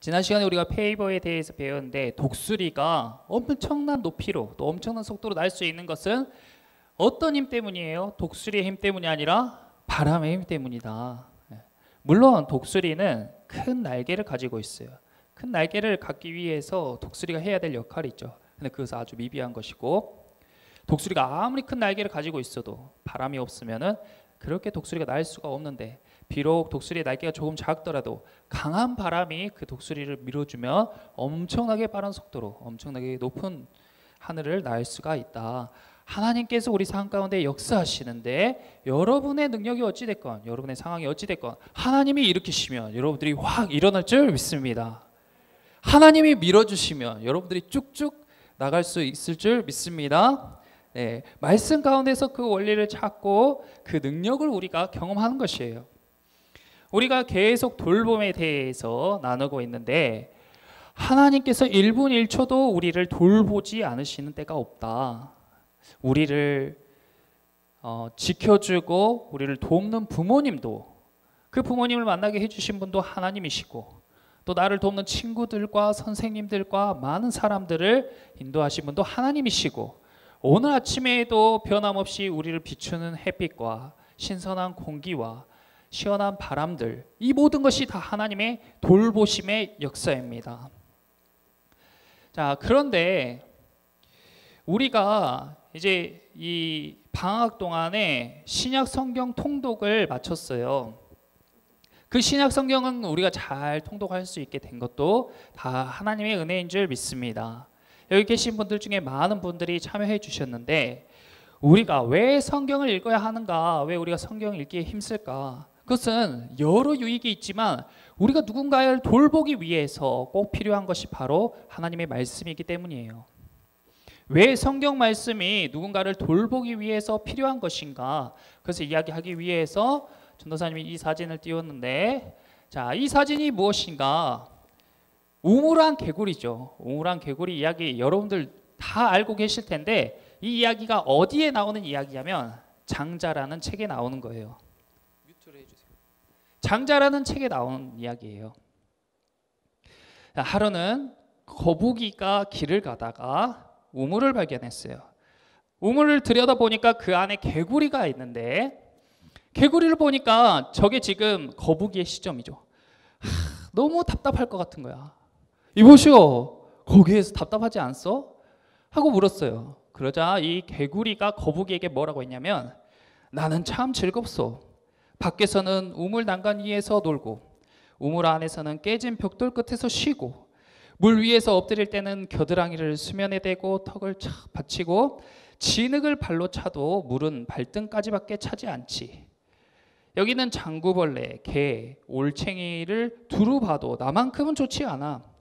지난 시간에 우리가 페이버에 대해서 배웠는데 독수리가 엄청난 높이로 또 엄청난 속도로 날 수 있는 것은 어떤 힘 때문이에요? 독수리의 힘 때문이 아니라 바람의 힘 때문이다. 물론 독수리는 큰 날개를 가지고 있어요. 큰 날개를 갖기 위해서 독수리가 해야 될 역할이 있죠. 근데 그것은 아주 미비한 것이고, 독수리가 아무리 큰 날개를 가지고 있어도 바람이 없으면은 그렇게 독수리가 날 수가 없는데, 비록 독수리의 날개가 조금 작더라도 강한 바람이 그 독수리를 밀어주면 엄청나게 빠른 속도로 엄청나게 높은 하늘을 날 수가 있다. 하나님께서 우리 삶 가운데 역사하시는데 여러분의 능력이 어찌됐건, 여러분의 상황이 어찌됐건 하나님이 일으키시면 여러분들이 확 일어날 줄 믿습니다. 하나님이 밀어주시면 여러분들이 쭉쭉 나갈 수 있을 줄 믿습니다. 네, 말씀 가운데서 그 원리를 찾고 그 능력을 우리가 경험하는 것이에요. 우리가 계속 돌봄에 대해서 나누고 있는데, 하나님께서 1분 1초도 우리를 돌보지 않으시는 때가 없다. 우리를 지켜주고 우리를 돕는 부모님도, 그 부모님을 만나게 해주신 분도 하나님이시고, 또 나를 돕는 친구들과 선생님들과 많은 사람들을 인도하신 분도 하나님이시고, 오늘 아침에도 변함없이 우리를 비추는 햇빛과 신선한 공기와 시원한 바람들, 이 모든 것이 다 하나님의 돌보심의 역사입니다. 자, 그런데 우리가 이제 이 방학 동안에 신약 성경 통독을 마쳤어요. 그 신약 성경은 우리가 잘 통독할 수 있게 된 것도 다 하나님의 은혜인 줄 믿습니다. 여기 계신 분들 중에 많은 분들이 참여해 주셨는데, 우리가 왜 성경을 읽어야 하는가, 왜 우리가 성경을 읽기에 힘쓸까? 그것은 여러 유익이 있지만 우리가 누군가를 돌보기 위해서 꼭 필요한 것이 바로 하나님의 말씀이기 때문이에요. 왜 성경 말씀이 누군가를 돌보기 위해서 필요한 것인가? 그것을 이야기하기 위해서 전도사님이 이 사진을 띄웠는데, 자, 이 사진이 무엇인가? 우물안 개구리죠. 우물안 개구리 이야기 여러분들 다 알고 계실 텐데, 이 이야기가 어디에 나오는 이야기냐면 장자라는 책에 나오는 거예요. 뮤트를 해주세요. 장자라는 책에 나오는 이야기예요. 하루는 거북이가 길을 가다가 우물을 발견했어요. 우물을 들여다보니까 그 안에 개구리가 있는데, 개구리를 보니까 저게 지금 거북이의 시점이죠. 너무 답답할 것 같은 거야. 이보시오, 거기에서 답답하지 않소? 하고 물었어요. 그러자 이 개구리가 거북이에게 뭐라고 했냐면, 나는 참 즐겁소. 밖에서는 우물 난간 위에서 놀고, 우물 안에서는 깨진 벽돌 끝에서 쉬고, 물 위에서 엎드릴 때는 겨드랑이를 수면에 대고 턱을 착 받치고, 진흙을 발로 차도 물은 발등까지밖에 차지 않지. 여기는 장구벌레, 개, 올챙이를 두루 봐도 나만큼은 좋지 않아.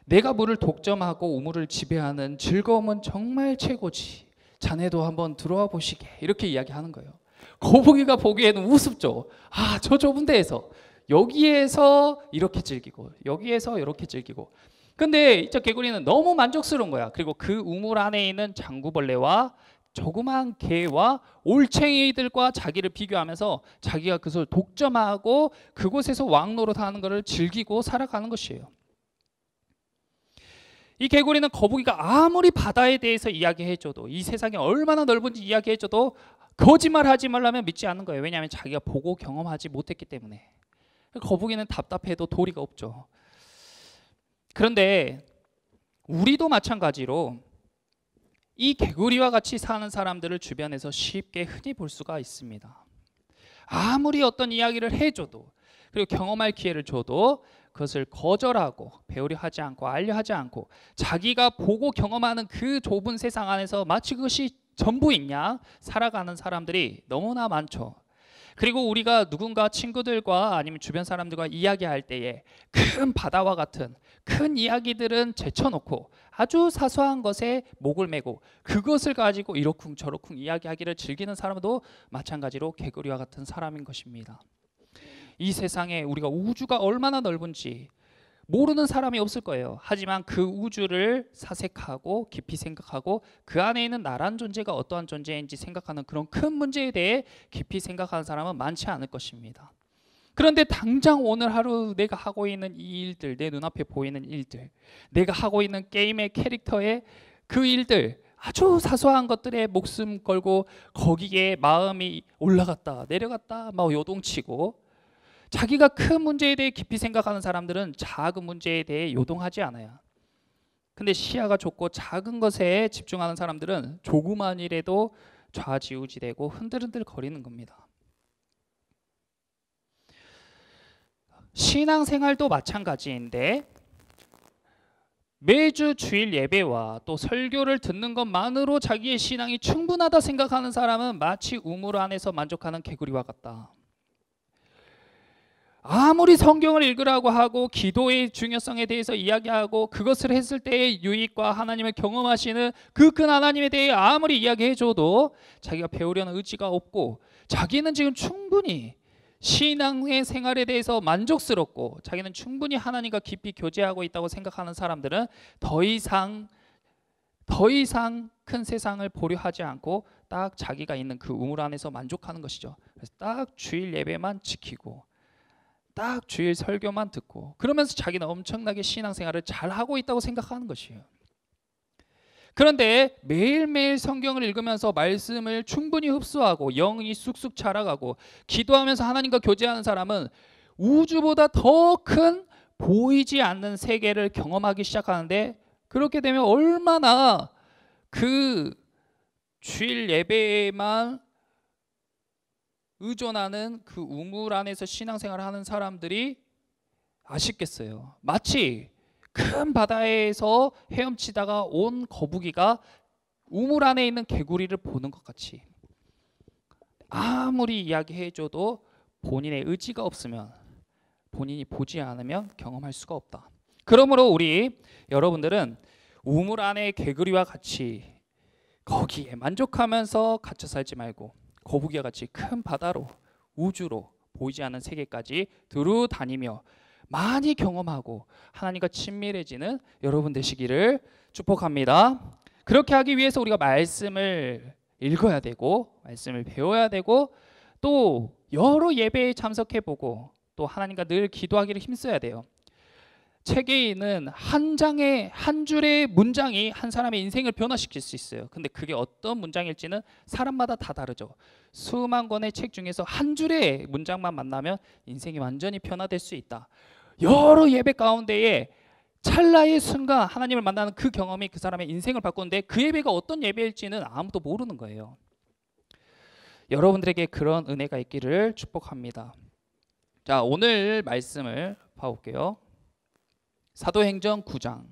내가 물을 독점하고 우물을 지배하는 즐거움은 정말 최고지. 자네도 한번 들어와 보시게. 이렇게 이야기하는 거예요. 거북이가 보기에는 우습죠. 아, 저 좁은 데에서 여기에서 이렇게 즐기고 여기에서 이렇게 즐기고. 근데 저 개구리는 너무 만족스러운 거야. 그리고 그 우물 안에 있는 장구벌레와 조그만 개와 올챙이들과 자기를 비교하면서 자기가 그것을 독점하고 그곳에서 왕노릇하는 것을 즐기고 살아가는 것이에요. 이 개구리는 거북이가 아무리 바다에 대해서 이야기해줘도, 이 세상이 얼마나 넓은지 이야기해줘도 거짓말하지 말라면 믿지 않는 거예요. 왜냐하면 자기가 보고 경험하지 못했기 때문에. 거북이는 답답해도 도리가 없죠. 그런데 우리도 마찬가지로 이 개구리와 같이 사는 사람들을 주변에서 쉽게 흔히 볼 수가 있습니다. 아무리 어떤 이야기를 해줘도, 그리고 경험할 기회를 줘도 그것을 거절하고 배우려 하지 않고 알려 하지 않고, 자기가 보고 경험하는 그 좁은 세상 안에서 마치 그것이 전부인 양 살아가는 사람들이 너무나 많죠. 그리고 우리가 누군가 친구들과 아니면 주변 사람들과 이야기할 때에 큰 바다와 같은 큰 이야기들은 제쳐놓고 아주 사소한 것에 목을 메고 그것을 가지고 이러쿵 저러쿵 이야기하기를 즐기는 사람도 마찬가지로 개구리와 같은 사람인 것입니다. 이 세상에 우리가 우주가 얼마나 넓은지 모르는 사람이 없을 거예요. 하지만 그 우주를 사색하고 깊이 생각하고 그 안에 있는 나란 존재가 어떠한 존재인지 생각하는 그런 큰 문제에 대해 깊이 생각하는 사람은 많지 않을 것입니다. 그런데 당장 오늘 하루 내가 하고 있는 이 일들, 내 눈앞에 보이는 일들, 내가 하고 있는 게임의 캐릭터의 그 일들, 아주 사소한 것들에 목숨 걸고 거기에 마음이 올라갔다 내려갔다 막 요동치고, 자기가 큰 문제에 대해 깊이 생각하는 사람들은 작은 문제에 대해 요동하지 않아요. 근데 시야가 좁고 작은 것에 집중하는 사람들은 조그만 일에도 좌지우지되고 흔들흔들 거리는 겁니다. 신앙생활도 마찬가지인데, 매주 주일 예배와 또 설교를 듣는 것만으로 자기의 신앙이 충분하다 생각하는 사람은 마치 우물 안에서 만족하는 개구리와 같다. 아무리 성경을 읽으라고 하고 기도의 중요성에 대해서 이야기하고 그것을 했을 때의 유익과 하나님을 경험하시는 그 큰 하나님에 대해 아무리 이야기해줘도 자기가 배우려는 의지가 없고, 자기는 지금 충분히 신앙의 생활에 대해서 만족스럽고 자기는 충분히 하나님과 깊이 교제하고 있다고 생각하는 사람들은 더 이상 큰 세상을 보려 하지 않고 딱 자기가 있는 그 우물 안에서 만족하는 것이죠. 그래서 딱 주일 예배만 지키고 딱 주일 설교만 듣고 그러면서 자기는 엄청나게 신앙생활을 잘하고 있다고 생각하는 것이에요. 그런데 매일매일 성경을 읽으면서 말씀을 충분히 흡수하고 영이 쑥쑥 자라가고 기도하면서 하나님과 교제하는 사람은 우주보다 더 큰 보이지 않는 세계를 경험하기 시작하는데, 그렇게 되면 얼마나 그 주일 예배에만 의존하는 그 우물 안에서 신앙생활을 하는 사람들이 아쉽겠어요. 마치 큰 바다에서 헤엄치다가 온 거북이가 우물 안에 있는 개구리를 보는 것 같이, 아무리 이야기해줘도 본인의 의지가 없으면, 본인이 보지 않으면 경험할 수가 없다. 그러므로 우리 여러분들은 우물 안의 개구리와 같이 거기에 만족하면서 갇혀 살지 말고 거북이와 같이 큰 바다로, 우주로, 보이지 않는 세계까지 두루 다니며 많이 경험하고 하나님과 친밀해지는 여러분 되시기를 축복합니다. 그렇게 하기 위해서 우리가 말씀을 읽어야 되고 말씀을 배워야 되고 또 여러 예배에 참석해보고 또 하나님과 늘 기도하기를 힘써야 돼요. 책에 있는 한 줄의 문장이 한 사람의 인생을 변화시킬 수 있어요. 근데 그게 어떤 문장일지는 사람마다 다 다르죠. 수만 권의 책 중에서 한 줄의 문장만 만나면 인생이 완전히 변화될 수 있다. 여러 예배 가운데에 찰나의 순간 하나님을 만나는 그 경험이 그 사람의 인생을 바꾸는데, 그 예배가 어떤 예배일지는 아무도 모르는 거예요. 여러분들에게 그런 은혜가 있기를 축복합니다. 자, 오늘 말씀을 봐볼게요. 사도행전 9장.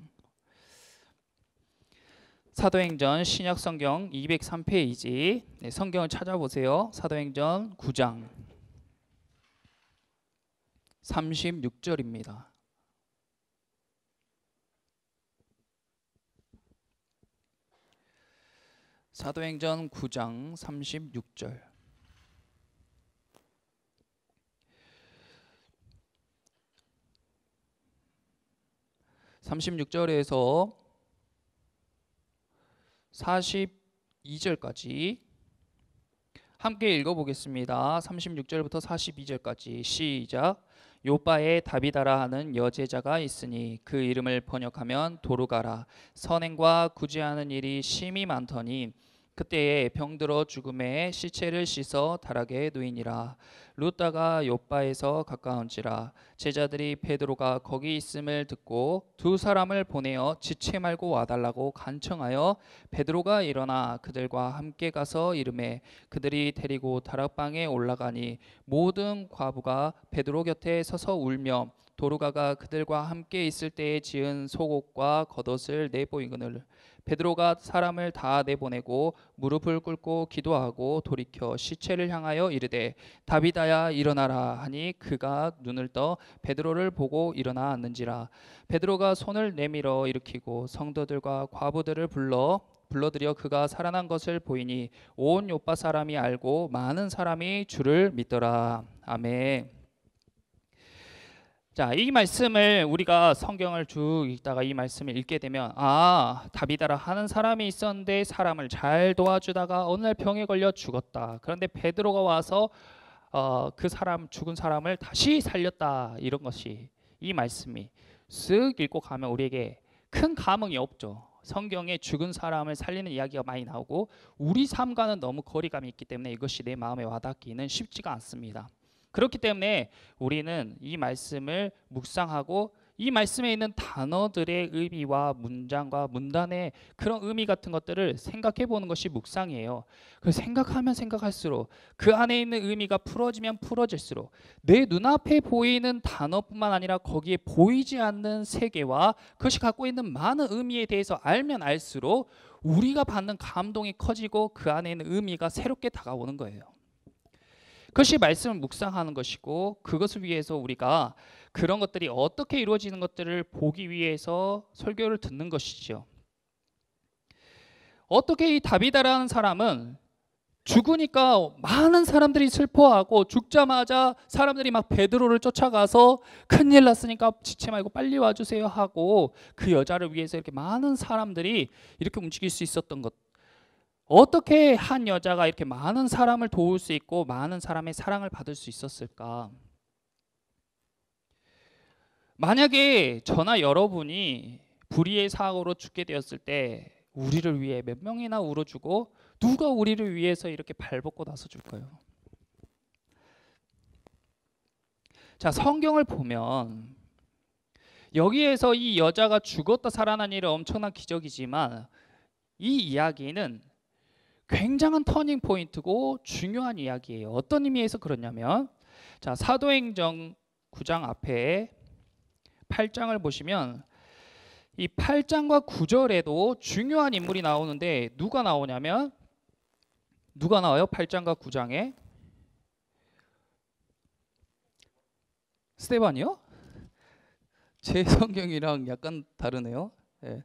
사도행전 신약성경 203페이지 성경을 찾아보세요. 사도행전 9장 36절입니다. 사도행전 9장 36절. (36절에서) 42절까지 함께 읽어보겠습니다. 36절부터 42절까지 시작. 요바에 다비다라 하는 여제자가 있으니 그 이름을 번역하면 도루가라. 선행과 구제하는 일이 심히 많더니 그때에 병들어 죽음에 시체를 씻어 다락에 누이니라. 루다가 요바에서 가까운지라. 제자들이 베드로가 거기 있음을 듣고 두 사람을 보내어 지체 말고 와달라고 간청하여 베드로가 일어나 그들과 함께 가서 이르매 그들이 데리고 다락방에 올라가니 모든 과부가 베드로 곁에 서서 울며 도루가가 그들과 함께 있을 때에 지은 속옷과 겉옷을 내보이거늘 베드로가 사람을 다 내보내고 무릎을 꿇고 기도하고 돌이켜 시체를 향하여 이르되 다비다야 일어나라 하니 그가 눈을 떠 베드로를 보고 일어나 앉는지라. 베드로가 손을 내밀어 일으키고 성도들과 과부들을 불러들여 그가 살아난 것을 보이니 온 요파 사람이 알고 많은 사람이 주를 믿더라. 아멘. 자, 이 말씀을 우리가 성경을 쭉 읽다가 이 말씀을 읽게 되면 다비다라 하는 사람이 있었는데 사람을 잘 도와주다가 어느 날 병에 걸려 죽었다. 그런데 베드로가 와서 그 사람 죽은 사람을 다시 살렸다 이런 것이 이 말씀이 쓱 읽고 가면 우리에게 큰 감흥이 없죠. 성경에 죽은 사람을 살리는 이야기가 많이 나오고 우리 삶과는 너무 거리감이 있기 때문에 이것이 내 마음에 와닿기는 쉽지가 않습니다. 그렇기 때문에 우리는 이 말씀을 묵상하고 이 말씀에 있는 단어들의 의미와 문장과 문단의 그런 의미 같은 것들을 생각해 보는 것이 묵상이에요. 그 생각하면 생각할수록 그 안에 있는 의미가 풀어지면 풀어질수록 내 눈앞에 보이는 단어뿐만 아니라 거기에 보이지 않는 세계와 그것이 갖고 있는 많은 의미에 대해서 알면 알수록 우리가 받는 감동이 커지고 그 안에 있는 의미가 새롭게 다가오는 거예요. 그것이 말씀을 묵상하는 것이고 그것을 위해서 우리가 그런 것들이 어떻게 이루어지는 것들을 보기 위해서 설교를 듣는 것이죠. 어떻게 이 다비다라는 사람은 죽으니까 많은 사람들이 슬퍼하고 죽자마자 사람들이 막 베드로를 쫓아가서 큰일 났으니까 지체 말고 빨리 와주세요 하고 그 여자를 위해서 이렇게 많은 사람들이 이렇게 움직일 수 있었던 것. 어떻게 한 여자가 이렇게 많은 사람을 도울 수 있고 많은 사람의 사랑을 받을 수 있었을까? 만약에 저나 여러분이 불의의 사고로 죽게 되었을 때 우리를 위해 몇 명이나 울어주고 누가 우리를 위해서 이렇게 발벗고 나서줄까요? 자, 성경을 보면 여기에서 이 여자가 죽었다 살아난 일은 엄청난 기적이지만 이 이야기는 굉장한 터닝 포인트고 중요한 이야기예요. 어떤 의미에서 그러냐면 자, 사도행전 9장 앞에 8장을 보시면 이 8장과 9절에도 중요한 인물이 나오는데 누가 나오냐면 누가 나와요? 8장과 9장에 스데반이요? 제 성경이랑 약간 다르네요. 네.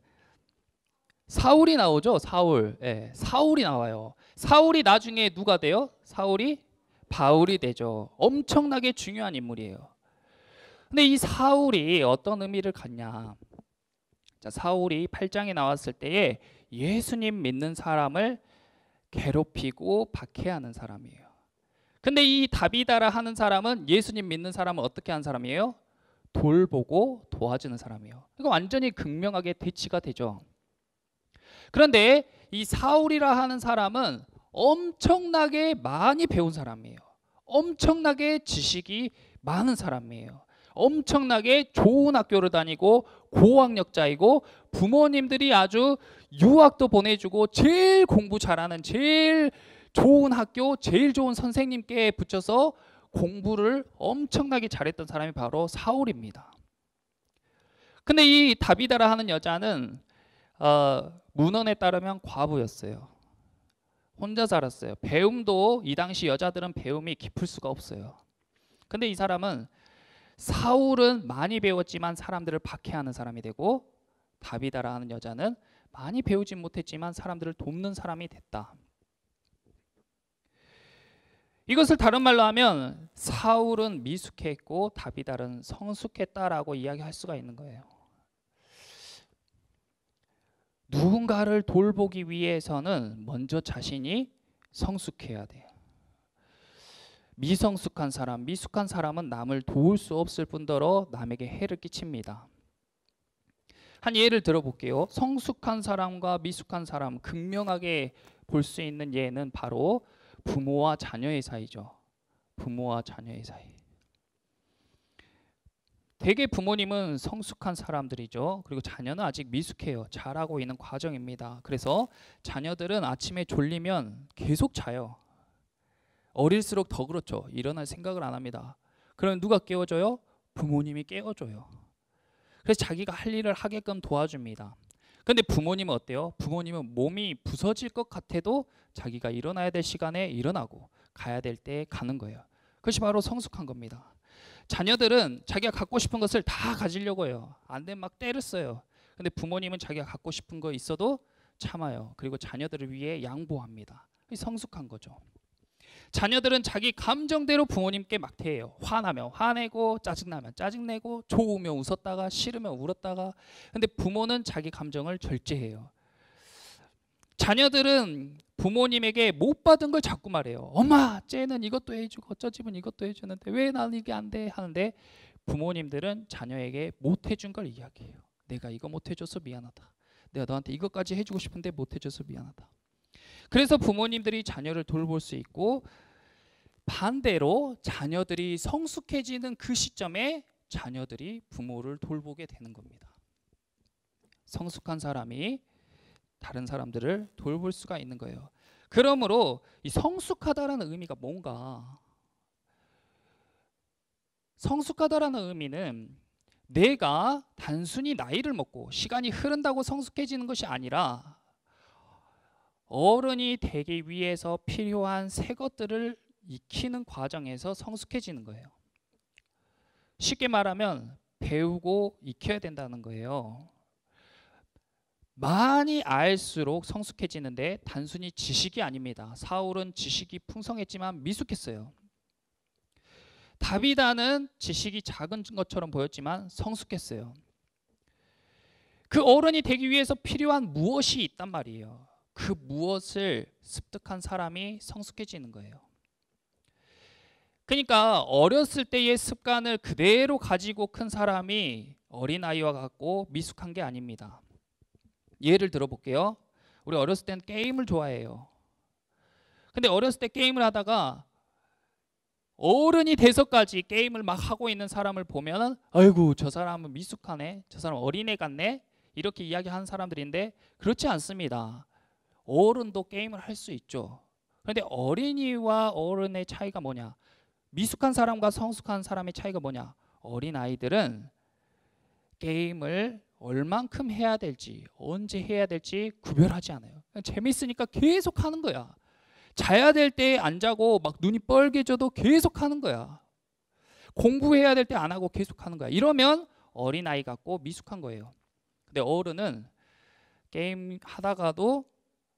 사울이 나오죠. 사울. 네, 사울이 나와요. 사울이 나중에 누가 돼요? 사울이 바울이 되죠. 엄청나게 중요한 인물이에요. 근데 이 사울이 어떤 의미를 갖냐? 자, 사울이 8장에 나왔을 때에 예수님 믿는 사람을 괴롭히고 박해하는 사람이에요. 근데 이 다비다라 하는 사람은 예수님 믿는 사람을 어떻게 한 사람이에요? 돌보고 도와주는 사람이에요. 이거 완전히 극명하게 대치가 되죠. 그런데 이 사울이라 하는 사람은 엄청나게 많이 배운 사람이에요. 엄청나게 지식이 많은 사람이에요. 엄청나게 좋은 학교를 다니고 고학력자이고 부모님들이 아주 유학도 보내주고 제일 공부 잘하는 제일 좋은 학교 제일 좋은 선생님께 붙여서 공부를 엄청나게 잘했던 사람이 바로 사울입니다. 근데 이 다비다라 하는 여자는 문헌에 따르면 과부였어요. 혼자 살았어요. 배움도 이 당시 여자들은 배움이 깊을 수가 없어요. 근데 이 사람은 사울은 많이 배웠지만 사람들을 박해하는 사람이 되고 다비다라 하는 여자는 많이 배우진 못했지만 사람들을 돕는 사람이 됐다. 이것을 다른 말로 하면 사울은 미숙했고 다비다는 성숙했다라고 이야기할 수가 있는 거예요. 누군가를 돌보기 위해서는 먼저 자신이 성숙해야 돼요. 미성숙한 사람, 미숙한 사람은 남을 도울 수 없을 뿐더러 남에게 해를 끼칩니다. 한 예를 들어볼게요. 성숙한 사람과 미숙한 사람 극명하게 볼 수 있는 예는 바로 부모와 자녀의 사이죠. 부모와 자녀의 사이. 대개 부모님은 성숙한 사람들이죠. 그리고 자녀는 아직 미숙해요. 자라고 있는 과정입니다. 그래서 자녀들은 아침에 졸리면 계속 자요. 어릴수록 더 그렇죠. 일어날 생각을 안 합니다. 그럼 누가 깨워줘요? 부모님이 깨워줘요. 그래서 자기가 할 일을 하게끔 도와줍니다. 근데 부모님은 어때요? 부모님은 몸이 부서질 것 같아도 자기가 일어나야 될 시간에 일어나고 가야 될 때 가는 거예요. 그것이 바로 성숙한 겁니다. 자녀들은 자기가 갖고 싶은 것을 다 가지려고 해요. 안 되면 막 때를 써요. 근데 부모님은 자기가 갖고 싶은 거 있어도 참아요. 그리고 자녀들을 위해 양보합니다. 성숙한 거죠. 자녀들은 자기 감정대로 부모님께 막 대해요. 화나면 화내고 짜증나면 짜증내고 좋으면 웃었다가 싫으면 울었다가. 근데 부모는 자기 감정을 절제해요. 자녀들은 부모님에게 못 받은 걸 자꾸 말해요. 엄마, 쟤는 이것도 해주고 저 집은 이것도 해주는데 왜 나는 이게 안 돼? 하는데 부모님들은 자녀에게 못 해준 걸 이야기해요. 내가 이거 못 해줘서 미안하다. 내가 너한테 이것까지 해주고 싶은데 못 해줘서 미안하다. 그래서 부모님들이 자녀를 돌볼 수 있고, 반대로 자녀들이 성숙해지는 그 시점에 자녀들이 부모를 돌보게 되는 겁니다. 성숙한 사람이 다른 사람들을 돌볼 수가 있는 거예요. 그러므로 이 성숙하다라는 의미가 뭔가? 성숙하다라는 의미는 내가 단순히 나이를 먹고 시간이 흐른다고 성숙해지는 것이 아니라 어른이 되기 위해서 필요한 새 것들을 익히는 과정에서 성숙해지는 거예요. 쉽게 말하면 배우고 익혀야 된다는 거예요. 많이 알수록 성숙해지는데 단순히 지식이 아닙니다. 사울은 지식이 풍성했지만 미숙했어요. 다비다는 지식이 작은 것처럼 보였지만 성숙했어요. 그 어른이 되기 위해서 필요한 무엇이 있단 말이에요. 그 무엇을 습득한 사람이 성숙해지는 거예요. 그러니까 어렸을 때의 습관을 그대로 가지고 큰 사람이 어린아이와 같고 미숙한 게 아닙니다. 예를 들어볼게요. 우리 어렸을 때는 게임을 좋아해요. 근데 어렸을 때 게임을 하다가 어른이 돼서까지 게임을 막 하고 있는 사람을 보면 아이고 저 사람은 미숙하네, 저 사람 어린애 같네, 이렇게 이야기하는 사람들인데 그렇지 않습니다. 어른도 게임을 할 수 있죠. 그런데 어린이와 어른의 차이가 뭐냐? 미숙한 사람과 성숙한 사람의 차이가 뭐냐? 어린아이들은 게임을 얼만큼 해야 될지, 언제 해야 될지 구별하지 않아요. 그냥 재밌으니까 계속 하는 거야. 자야 될 때 안 자고 막 눈이 뻘개져도 계속 하는 거야. 공부해야 될 때 안 하고 계속 하는 거야. 이러면 어린아이 같고 미숙한 거예요. 근데 어른은 게임 하다가도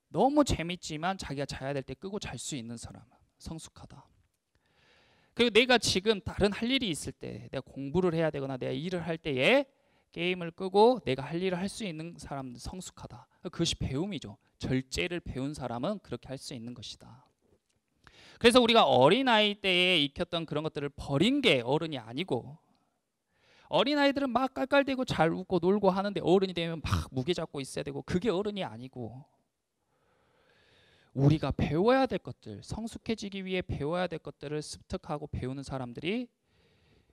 너무 재밌지만 자기가 자야 될 때 끄고 잘 수 있는 사람, 성숙하다. 그리고 내가 지금 다른 할 일이 있을 때, 내가 공부를 해야 되거나 내가 일을 할 때에 게임을 끄고 내가 할 일을 할 수 있는 사람은 성숙하다. 그것이 배움이죠. 절제를 배운 사람은 그렇게 할 수 있는 것이다. 그래서 우리가 어린아이 때에 익혔던 그런 것들을 버린 게 어른이 아니고, 어린아이들은 막 깔깔대고 잘 웃고 놀고 하는데 어른이 되면 막 무게 잡고 있어야 되고, 그게 어른이 아니고, 우리가 배워야 될 것들, 성숙해지기 위해 배워야 될 것들을 습득하고 배우는 사람들이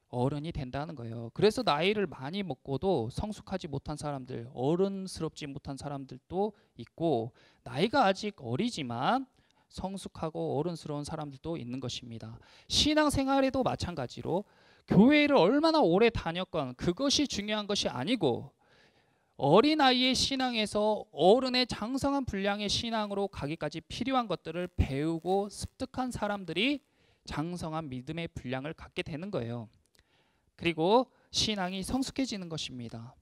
어른이 된다는 거예요. 그래서 나이를 많이 먹고도 성숙하지 못한 사람들, 어른스럽지 못한 사람들도 있고, 나이가 아직 어리지만 성숙하고 어른스러운 사람들도 있는 것입니다. 신앙생활에도 마찬가지로 교회를 얼마나 오래 다녔건 그것이 중요한 것이 아니고, 어린아이의 신앙에서 어른의 장성한 분량의 신앙으로 가기까지 필요한 것들을 배우고 습득한 사람들이 장성한 믿음의 분량을 갖게 되는 거예요. 그리고 신앙이 성숙해지는 것입니다.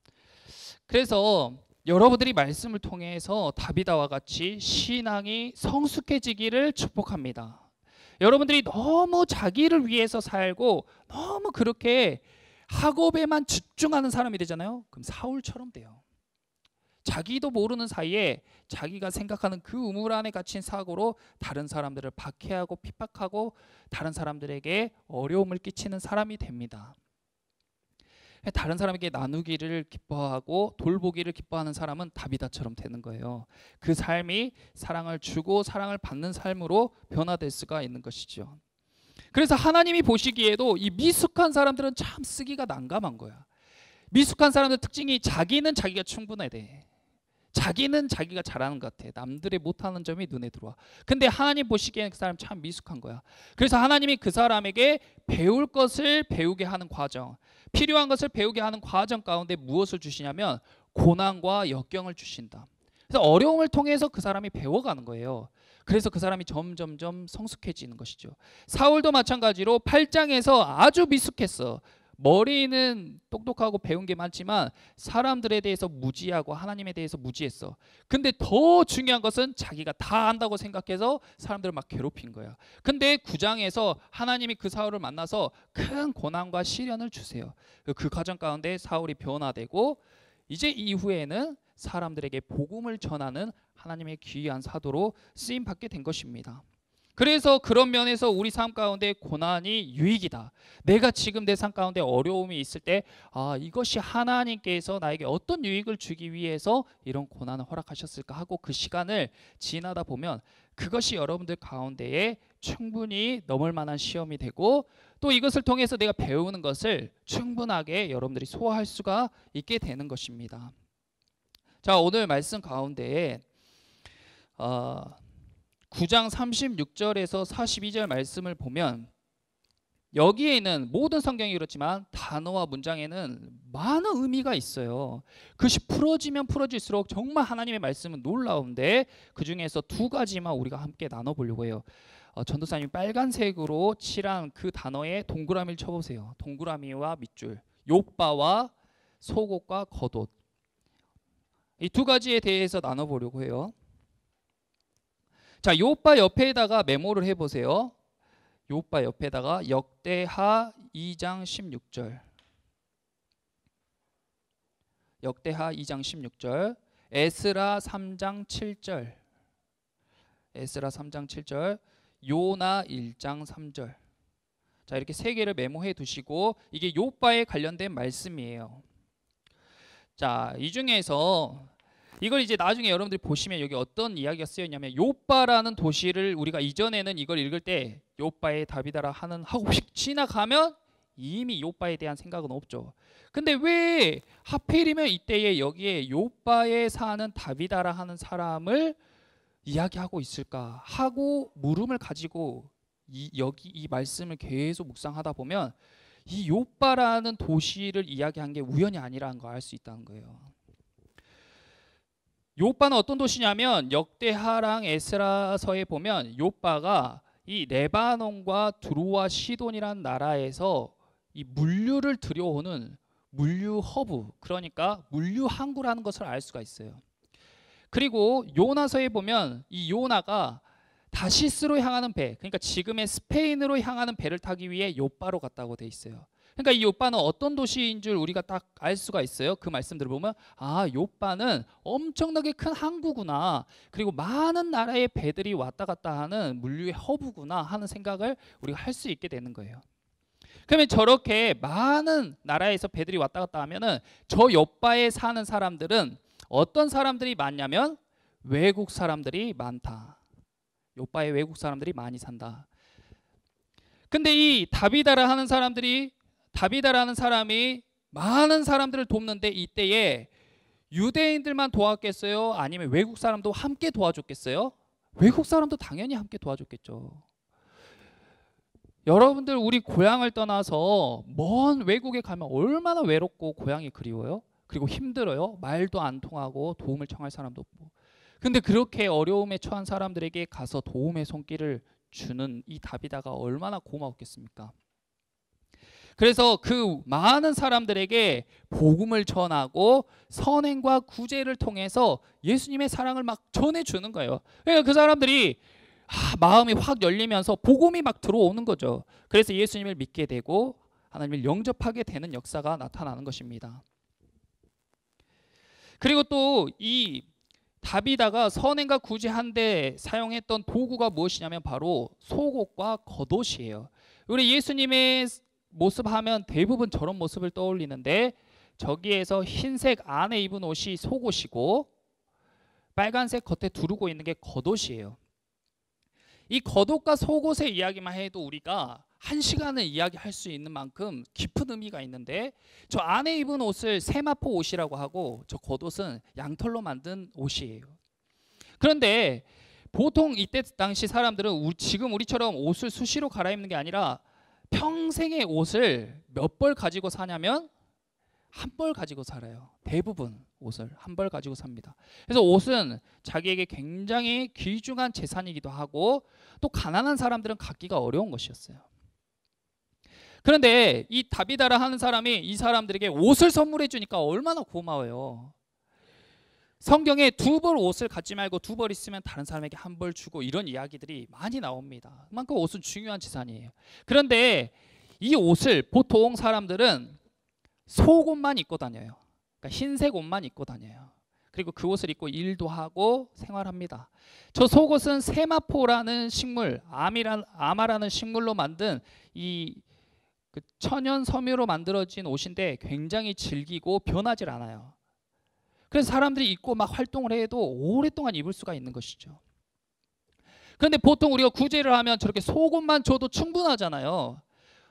그래서 여러분들이 말씀을 통해서 다비다와 같이 신앙이 성숙해지기를 축복합니다. 여러분들이 너무 자기를 위해서 살고 너무 그렇게 학업에만 집중하는 사람이 되잖아요. 그럼 사울처럼 돼요. 자기도 모르는 사이에 자기가 생각하는 그 우물 안에 갇힌 사고로 다른 사람들을 박해하고 핍박하고 다른 사람들에게 어려움을 끼치는 사람이 됩니다. 다른 사람에게 나누기를 기뻐하고 돌보기를 기뻐하는 사람은 다비다처럼 되는 거예요. 그 삶이 사랑을 주고 사랑을 받는 삶으로 변화될 수가 있는 것이죠. 그래서 하나님이 보시기에도 이 미숙한 사람들은 참 쓰기가 난감한 거야. 미숙한 사람들 특징이 자기는 자기가 충분해야 돼. 자기는 자기가 잘하는 것 같아. 남들이 못하는 점이 눈에 들어와. 근데 하나님 보시기에는 그 사람 참 미숙한 거야. 그래서 하나님이 그 사람에게 배울 것을 배우게 하는 과정, 필요한 것을 배우게 하는 과정 가운데 무엇을 주시냐면 고난과 역경을 주신다. 그래서 어려움을 통해서 그 사람이 배워가는 거예요. 그래서 그 사람이 점점점 성숙해지는 것이죠. 사울도 마찬가지로 8장에서 아주 미숙했어. 머리는 똑똑하고 배운 게 많지만 사람들에 대해서 무지하고 하나님에 대해서 무지했어. 근데 더 중요한 것은 자기가 다 안다고 생각해서 사람들을 막 괴롭힌 거야. 근데 9장에서 하나님이 그 사울을 만나서 큰 고난과 시련을 주세요. 그 과정 가운데 사울이 변화되고, 이제 이후에는 사람들에게 복음을 전하는 하나님의 귀한 사도로 쓰임 받게 된 것입니다. 그래서 그런 면에서 우리 삶 가운데 고난이 유익이다. 내가 지금 내 삶 가운데 어려움이 있을 때 이것이 하나님께서 나에게 어떤 유익을 주기 위해서 이런 고난을 허락하셨을까 하고 그 시간을 지나다 보면 그것이 여러분들 가운데에 충분히 넘을 만한 시험이 되고 또 이것을 통해서 내가 배우는 것을 충분하게 여러분들이 소화할 수가 있게 되는 것입니다. 자, 오늘 말씀 가운데에 9장 36절에서 42절 말씀을 보면 여기에 있는 모든 성경이 그렇지만 단어와 문장에는 많은 의미가 있어요. 그것이 풀어지면 풀어질수록 정말 하나님의 말씀은 놀라운데 그 중에서 두 가지만 우리가 함께 나눠보려고 해요. 전도사님이 빨간색으로 칠한 그 단어에 동그라미를 쳐보세요. 동그라미와 밑줄, 욥바와 속옷과 겉옷, 이 두 가지에 대해서 나눠보려고 해요. 자, 욥바 옆에다가 메모를 해보세요. 욥바 옆에다가 역대하 2장 16절, 역대하 2장 16절, 에스라 3장 7절, 에스라 3장 7절, 요나 1장 3절. 자, 이렇게 세 개를 메모해 두시고 이게 욥바에 관련된 말씀이에요. 자, 이 중에서 이걸 이제 나중에 여러분들이 보시면 여기 어떤 이야기가 쓰여있냐면 욥바라는 도시를 우리가 이전에는 이걸 읽을 때 욥바의 다비다라 하고 지나가면 이미 욥바에 대한 생각은 없죠. 근데 왜 하필이면 이때에 여기에 욥바에 사는 다비다라 하는 사람을 이야기하고 있을까 하고 물음을 가지고 여기 이 말씀을 계속 묵상하다 보면 이 욥바라는 도시를 이야기한 게 우연이 아니라는 걸 알 수 있다는 거예요. 욥바는 어떤 도시냐면 역대하랑 에스라서에 보면 욥바가 이 레바논과 두로와 시돈이라는 나라에서 이 물류를 들여오는 물류 허브, 그러니까 물류 항구라는 것을 알 수가 있어요. 그리고 요나서에 보면 이 요나가 다시스로 향하는 배, 그러니까 지금의 스페인으로 향하는 배를 타기 위해 욥바로 갔다고 돼 있어요. 그러니까 이 욥바는 어떤 도시인 줄 우리가 딱 알 수가 있어요. 그 말씀들을 보면 욥바는 엄청나게 큰 항구구나, 그리고 많은 나라의 배들이 왔다 갔다 하는 물류의 허브구나 하는 생각을 우리가 할 수 있게 되는 거예요. 그러면 저렇게 많은 나라에서 배들이 왔다 갔다 하면은 저 욥바에 사는 사람들은 어떤 사람들이 많냐면 외국 사람들이 많다. 욥바에 외국 사람들이 많이 산다. 근데 이 다비다라는 사람이 많은 사람들을 돕는데 이때에 유대인들만 도왔겠어요? 아니면 외국 사람도 함께 도와줬겠어요? 외국 사람도 당연히 함께 도와줬겠죠. 여러분들 우리 고향을 떠나서 먼 외국에 가면 얼마나 외롭고 고향이 그리워요? 그리고 힘들어요. 말도 안 통하고 도움을 청할 사람도 없고. 근데 그렇게 어려움에 처한 사람들에게 가서 도움의 손길을 주는 이 다비다가 얼마나 고마웠겠습니까? 그래서 그 많은 사람들에게 복음을 전하고 선행과 구제를 통해서 예수님의 사랑을 막 전해주는 거예요. 그러니까 그 사람들이 마음이 확 열리면서 복음이 막 들어오는 거죠. 그래서 예수님을 믿게 되고 하나님을 영접하게 되는 역사가 나타나는 것입니다. 그리고 또 이 다비다가 선행과 구제하는데 사용했던 도구가 무엇이냐면 바로 속옷과 겉옷이에요. 우리 예수님의 모습 하면 대부분 저런 모습을 떠올리는데 저기에서 흰색 안에 입은 옷이 속옷이고 빨간색 겉에 두르고 있는 게 겉옷이에요. 이 겉옷과 속옷의 이야기만 해도 우리가 한 시간을 이야기할 수 있는 만큼 깊은 의미가 있는데 저 안에 입은 옷을 세마포 옷이라고 하고 저 겉옷은 양털로 만든 옷이에요. 그런데 보통 이때 당시 사람들은 지금 우리처럼 옷을 수시로 갈아입는 게 아니라 평생의 옷을 몇 벌 가지고 사냐면 한 벌 가지고 살아요. 대부분 옷을 한 벌 가지고 삽니다. 그래서 옷은 자기에게 굉장히 귀중한 재산이기도 하고 또 가난한 사람들은 갖기가 어려운 것이었어요. 그런데 이 다비다라 하는 사람이 이 사람들에게 옷을 선물해 주니까 얼마나 고마워요. 성경에 두 벌 옷을 갖지 말고 두 벌 있으면 다른 사람에게 한 벌 주고 이런 이야기들이 많이 나옵니다. 그만큼 옷은 중요한 재산이에요. 그런데 이 옷을 보통 사람들은 속옷만 입고 다녀요. 그러니까 흰색 옷만 입고 다녀요. 그리고 그 옷을 입고 일도 하고 생활합니다. 저 속옷은 세마포라는 식물, 아마라는 식물로 만든 그 천연 섬유로 만들어진 옷인데 굉장히 질기고 변하질 않아요. 그래서 사람들이 입고 막 활동을 해도 오랫동안 입을 수가 있는 것이죠. 그런데 보통 우리가 구제를 하면 저렇게 속옷만 줘도 충분하잖아요.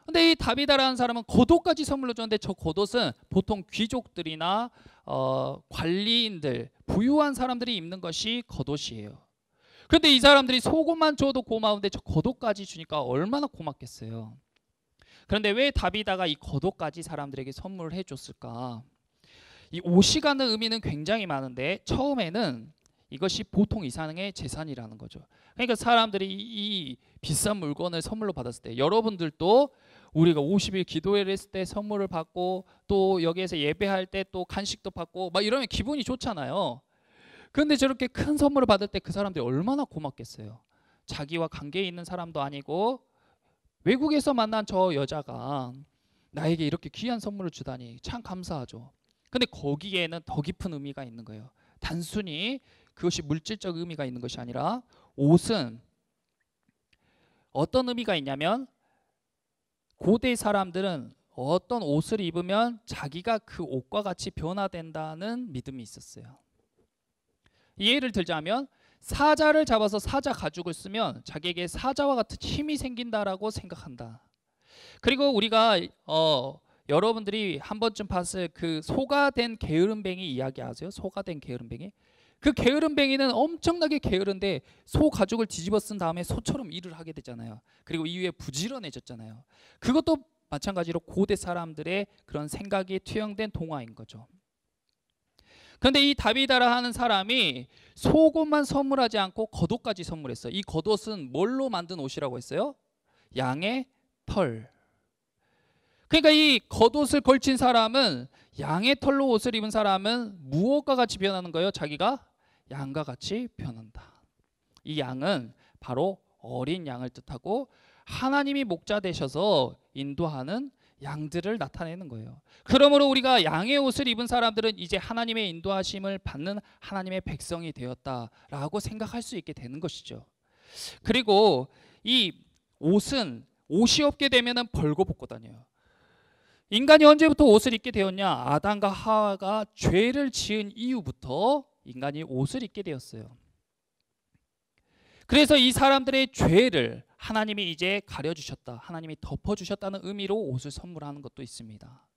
근데 이 다비다라는 사람은 겉옷까지 선물로 줬는데 저 겉옷은 보통 귀족들이나 관리인들, 부유한 사람들이 입는 것이 겉옷이에요. 그런데 이 사람들이 속옷만 줘도 고마운데 저 겉옷까지 주니까 얼마나 고맙겠어요. 그런데 왜 다비다가 이 겉옷까지 사람들에게 선물을 해줬을까? 이 옷이 갖는 의미는 굉장히 많은데 처음에는 이것이 보통 이상의 재산이라는 거죠. 그러니까 사람들이 이 비싼 물건을 선물로 받았을 때, 여러분들도 우리가 50일 기도회를 했을 때 선물을 받고 또 여기에서 예배할 때 또 간식도 받고 막 이러면 기분이 좋잖아요. 그런데 저렇게 큰 선물을 받을 때 그 사람들이 얼마나 고맙겠어요. 자기와 관계 있는 사람도 아니고 외국에서 만난 저 여자가 나에게 이렇게 귀한 선물을 주다니 참 감사하죠. 근데 거기에는 더 깊은 의미가 있는 거예요. 단순히 그것이 물질적 의미가 있는 것이 아니라 옷은 어떤 의미가 있냐면 고대 사람들은 어떤 옷을 입으면 자기가 그 옷과 같이 변화된다는 믿음이 있었어요. 예를 들자면 사자를 잡아서 사자 가죽을 쓰면 자기에게 사자와 같은 힘이 생긴다라고 생각한다. 그리고 우리가 여러분들이 한 번쯤 봤을 그 소가 된 게으름뱅이 이야기 아세요? 소가 된 게으름뱅이? 그 게으름뱅이는 엄청나게 게으른데 소 가죽을 뒤집어 쓴 다음에 소처럼 일을 하게 되잖아요. 그리고 이후에 부지런해졌잖아요. 그것도 마찬가지로 고대 사람들의 그런 생각이 투영된 동화인 거죠. 그런데 이 다비다라 하는 사람이 속옷만 선물하지 않고 겉옷까지 선물했어요. 이 겉옷은 뭘로 만든 옷이라고 했어요? 양의 털. 그러니까 이 겉옷을 걸친 사람은, 양의 털로 옷을 입은 사람은 무엇과 같이 변하는 거예요? 자기가 양과 같이 변한다. 이 양은 바로 어린 양을 뜻하고 하나님이 목자 되셔서 인도하는 양들을 나타내는 거예요. 그러므로 우리가 양의 옷을 입은 사람들은 이제 하나님의 인도하심을 받는 하나님의 백성이 되었다라고 생각할 수 있게 되는 것이죠. 그리고 이 옷이 없게 되면은 벌거벗고 다녀요. 인간이 언제부터 옷을 입게 되었냐? 아담과 하와가 죄를 지은 이후부터 인간이 옷을 입게 되었어요. 그래서 이 사람들의 죄를 하나님이 이제 가려주셨다, 하나님이 덮어주셨다는 의미로 옷을 선물하는 것도 있습니다.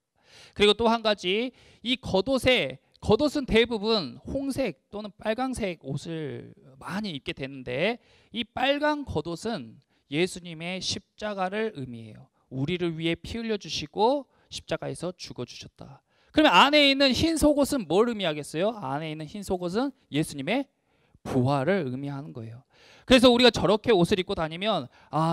그리고 또 한 가지, 이 겉옷은 대부분 홍색 또는 빨강색 옷을 많이 입게 되는데 이 빨간 겉옷은 예수님의 십자가를 의미해요. 우리를 위해 피 흘려주시고 십자가에서 죽어주셨다. 그러면 안에 있는 흰 속옷은 뭘 의미하겠어요? 안에 있는 흰 속옷은 예수님의 부활을 의미하는 거예요. 그래서 우리가 저렇게 옷을 입고 다니면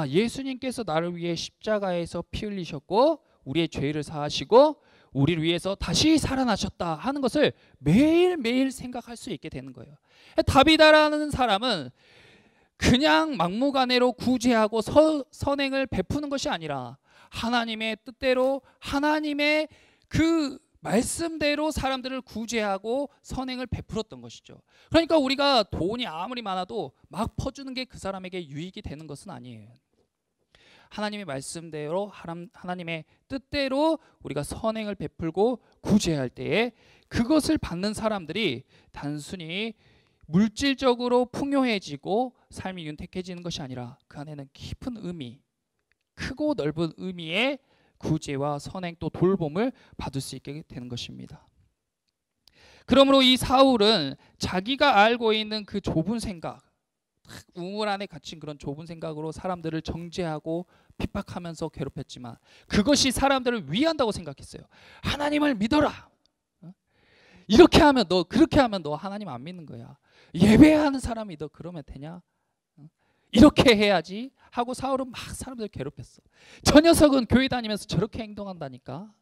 예수님께서 나를 위해 십자가에서 피 흘리셨고 우리의 죄를 사하시고 우리를 위해서 다시 살아나셨다 하는 것을 매일매일 생각할 수 있게 되는 거예요. 다비다라는 사람은 그냥 막무가내로 구제하고 선행을 베푸는 것이 아니라 하나님의 뜻대로, 하나님의 그 말씀대로 사람들을 구제하고 선행을 베풀었던 것이죠. 그러니까 우리가 돈이 아무리 많아도 막 퍼주는 게 그 사람에게 유익이 되는 것은 아니에요. 하나님의 말씀대로, 하나님의 뜻대로 우리가 선행을 베풀고 구제할 때에 그것을 받는 사람들이 단순히 물질적으로 풍요해지고 삶이 윤택해지는 것이 아니라 그 안에는 깊은 의미, 크고 넓은 의미의 구제와 선행 또 돌봄을 받을 수 있게 되는 것입니다. 그러므로 이 사울은 자기가 알고 있는 그 좁은 생각, 우물 안에 갇힌 그런 좁은 생각으로 사람들을 정죄하고 핍박하면서 괴롭혔지만 그것이 사람들을 위한다고 생각했어요. 하나님을 믿어라. 이렇게 하면 너, 그렇게 하면 너 하나님 안 믿는 거야. 예배하는 사람이 너 그러면 되냐? 이렇게 해야지 하고 사울은 막 사람들을 괴롭혔어. 저 녀석은 교회 다니면서 저렇게 행동한다니까.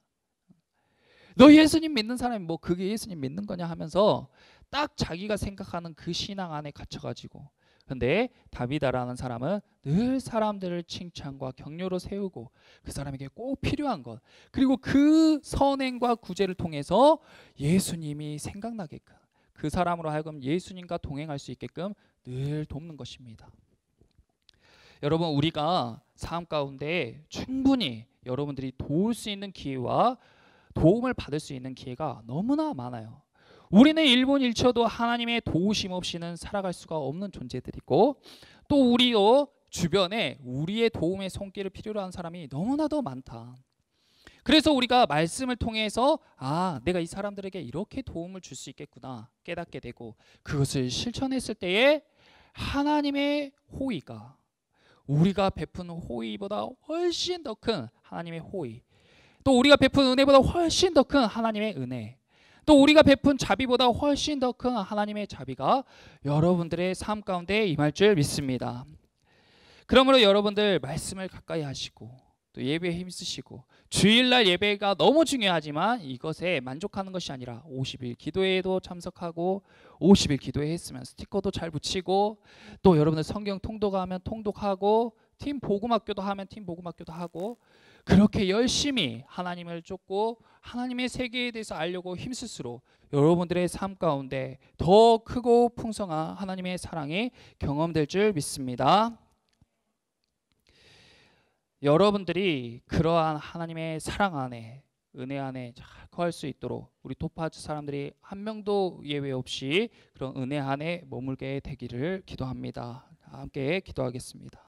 너 예수님 믿는 사람이 뭐 그게 예수님 믿는 거냐 하면서 딱 자기가 생각하는 그 신앙 안에 갇혀가지고. 근데 다비다라는 사람은 늘 사람들을 칭찬과 격려로 세우고 그 사람에게 꼭 필요한 것, 그리고 그 선행과 구제를 통해서 예수님이 생각나게끔 그 사람으로 하여금 예수님과 동행할 수 있게끔 늘 돕는 것입니다. 여러분, 우리가 삶 가운데 충분히 여러분들이 도울 수 있는 기회와 도움을 받을 수 있는 기회가 너무나 많아요. 우리는 일분일초도 하나님의 도우심 없이는 살아갈 수가 없는 존재들이고, 또 우리도 주변에 우리의 도움의 손길을 필요로 하는 사람이 너무나도 많다. 그래서 우리가 말씀을 통해서 내가 이 사람들에게 이렇게 도움을 줄 수 있겠구나 깨닫게 되고, 그것을 실천했을 때에 하나님의 호의가, 우리가 베푸는 호의보다 훨씬 더 큰 하나님의 호의, 또 우리가 베푼 은혜보다 훨씬 더 큰 하나님의 은혜, 또 우리가 베푼 자비보다 훨씬 더 큰 하나님의 자비가 여러분들의 삶 가운데 임할 줄 믿습니다. 그러므로 여러분들 말씀을 가까이 하시고 또 예배에 힘쓰시고, 주일날 예배가 너무 중요하지만 이것에 만족하는 것이 아니라 50일 기도회에도 참석하고, 50일 기도회 했으면 스티커도 잘 붙이고, 또 여러분들 성경 통독 하면 통독하고, 팀 복음학교도 하면 팀 복음학교도 하고, 그렇게 열심히 하나님을 쫓고 하나님의 세계에 대해서 알려고 힘쓸수록 여러분들의 삶 가운데 더 크고 풍성한 하나님의 사랑이 경험될 줄 믿습니다. 여러분들이 그러한 하나님의 사랑 안에, 은혜 안에 잘 거할 수 있도록 우리 토파즈 사람들이 한 명도 예외 없이 그런 은혜 안에 머물게 되기를 기도합니다. 함께 기도하겠습니다.